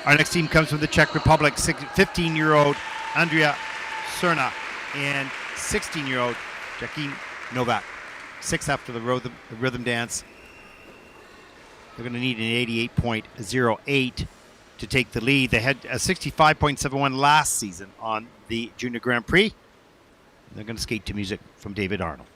Our next team comes from the Czech Republic, 15-year-old Andrea and 16-year-old Jachym Novak. 6 after the rhythm dance. They're going to need an 88.08 to take the lead. They had a 65.71 last season on the Junior Grand Prix. They're going to skate to music from David Arnold.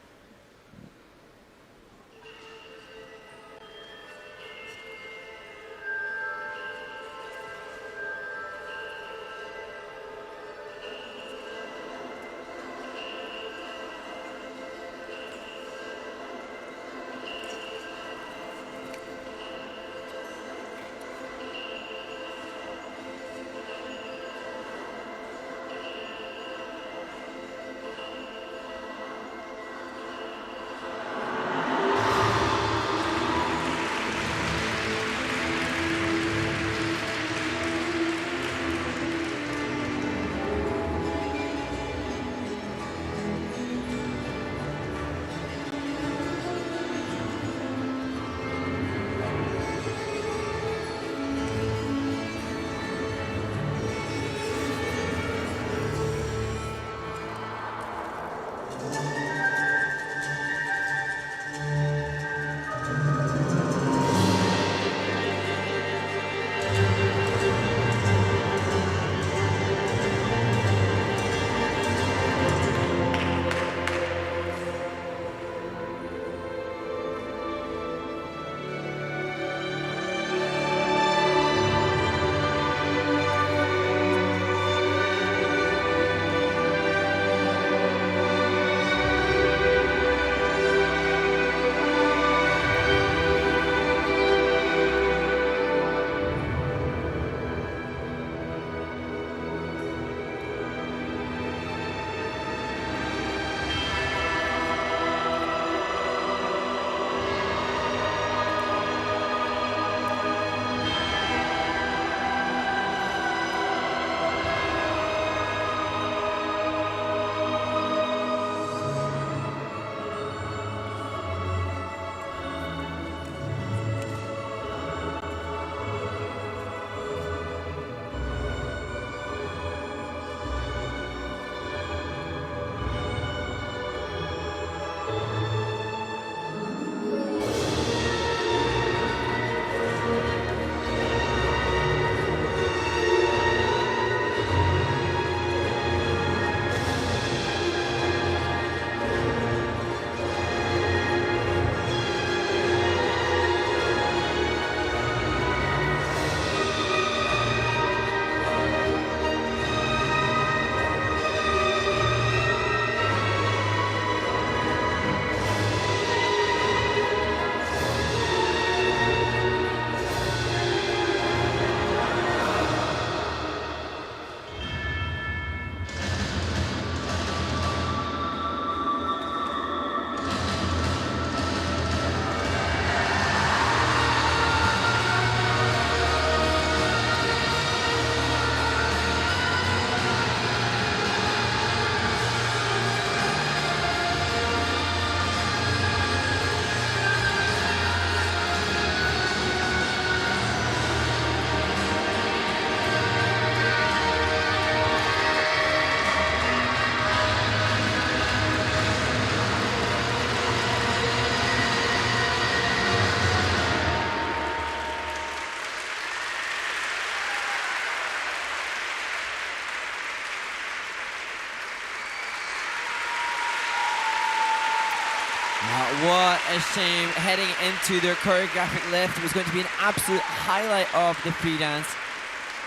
What a shame. Heading into their choreographic lift, it was going to be an absolute highlight of the free dance.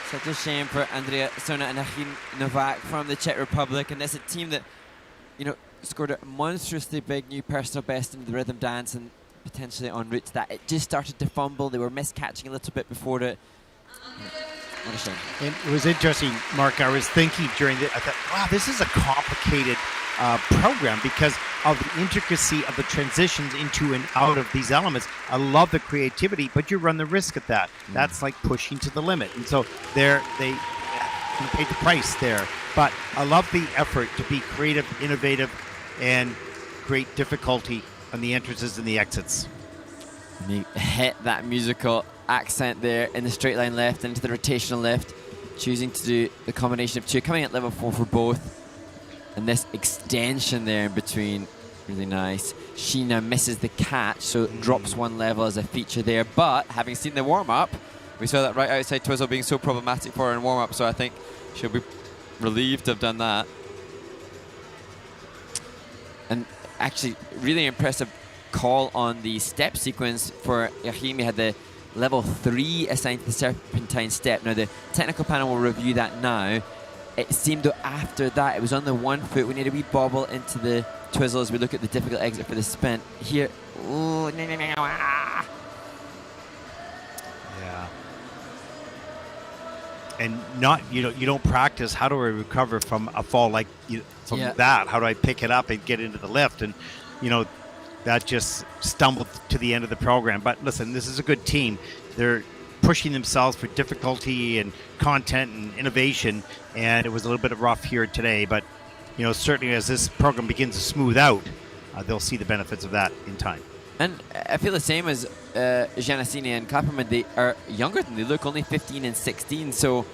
Such a shame for Andrea and Jachym Novak from the Czech Republic. And that's a team that, you know, scored a monstrously big new personal best in the rhythm dance and potentially en route to that. It just started to fumble. They were miscatching a little bit before it. What a shame. And it was interesting, Mark. I was thinking during I thought, wow, this is a complicated program because of the intricacy of the transitions into and out of these elements. I love the creativity, but you run the risk at that. That's like pushing to the limit. And so they paid the price there. But I love the effort to be creative, innovative, and create difficulty on the entrances and the exits. Hit that musical accent there in the straight line lift, into the rotational lift, choosing to do the combination of two, coming at level 4 for both. And this extension there in between, really nice. Sheena misses the catch, so drops one level as a feature there. But having seen the warm-up, we saw that right outside twizzle being so problematic for her in warm-up, so I think she'll be relieved to have done that. And actually, really impressive call on the step sequence for Jachym. He had the level 3 assigned to the serpentine step. Now, the technical panel will review that now. It seemed though after that, it was on the 1 foot. We need a wee bobble into the twizzle as we look at the difficult exit for the spin. Here, ooh, Yeah. And you don't practice how do I recover from a fall like from that? How do I pick it up and get into the lift? And that just stumbled to the end of the program. But listen, this is a good team. They're pushing themselves for difficulty and content and innovation, and it was a little bit rough here today. But certainly as this program begins to smooth out, they'll see the benefits of that in time. And I feel the same as Janacini and Klapperman. They are younger than they look, only 15 and 16. So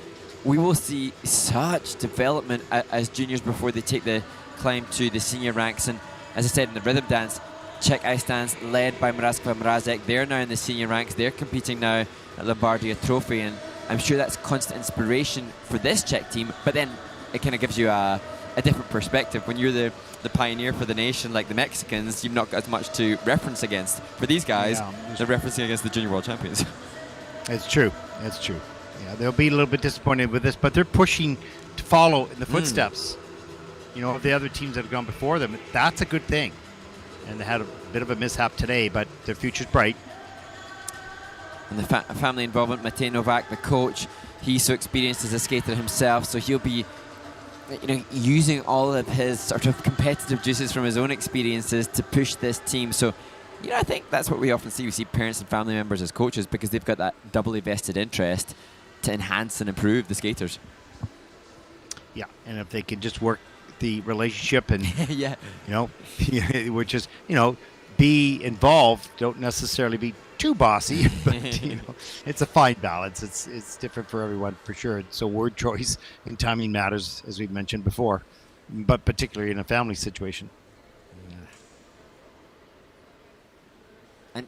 we will see such development as juniors before they take the climb to the senior ranks. And as I said, in the rhythm dance, Czech ice dance led by Mrazkova Mrazek. They're now in the senior ranks. They're competing now at Lombardia Trophy. And I'm sure that's constant inspiration for this Czech team. But then it kind of gives you a different perspective. When you're the pioneer for the nation, like the Mexicans, you've not got as much to reference against. For these guys, they're referencing against the junior world champions. It's true. It's true. Yeah, they'll be a little bit disappointed with this, but they're pushing to follow in the footsteps, of the other teams that have gone before them. That's a good thing. And they had a bit of a mishap today, but their future's bright. And the family involvement, Matej Novak, the coach, he's so experienced as a skater himself, so he'll be using all of his sort of competitive juices from his own experiences to push this team. So, I think that's what we often see. We see parents and family members as coaches because they've got that doubly vested interest to enhance and improve the skaters. Yeah, and if they can just work the relationship and, which is, be involved, don't necessarily be too bossy, but it's a fine balance. It's different for everyone for sure. So word choice and timing matters, as we've mentioned before, but particularly in a family situation. And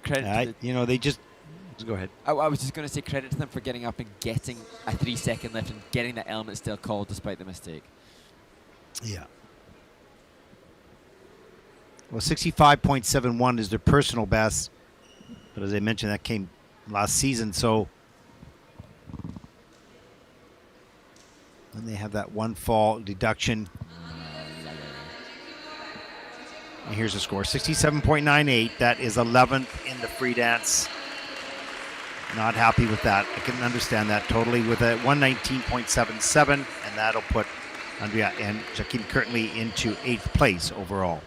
credit they just go ahead. I was just going to say credit to them for getting up and getting a 3-second lift and getting that element still called despite the mistake. Yeah. Well, 65.71 is their personal best. But as I mentioned, that came last season. So when they have that one fall deduction. And here's the score, 67.98. That is 11th in the free dance. Not happy with that. I can understand that totally with a 119.77. And that'll put Andrea and Jachym currently into 8th place overall.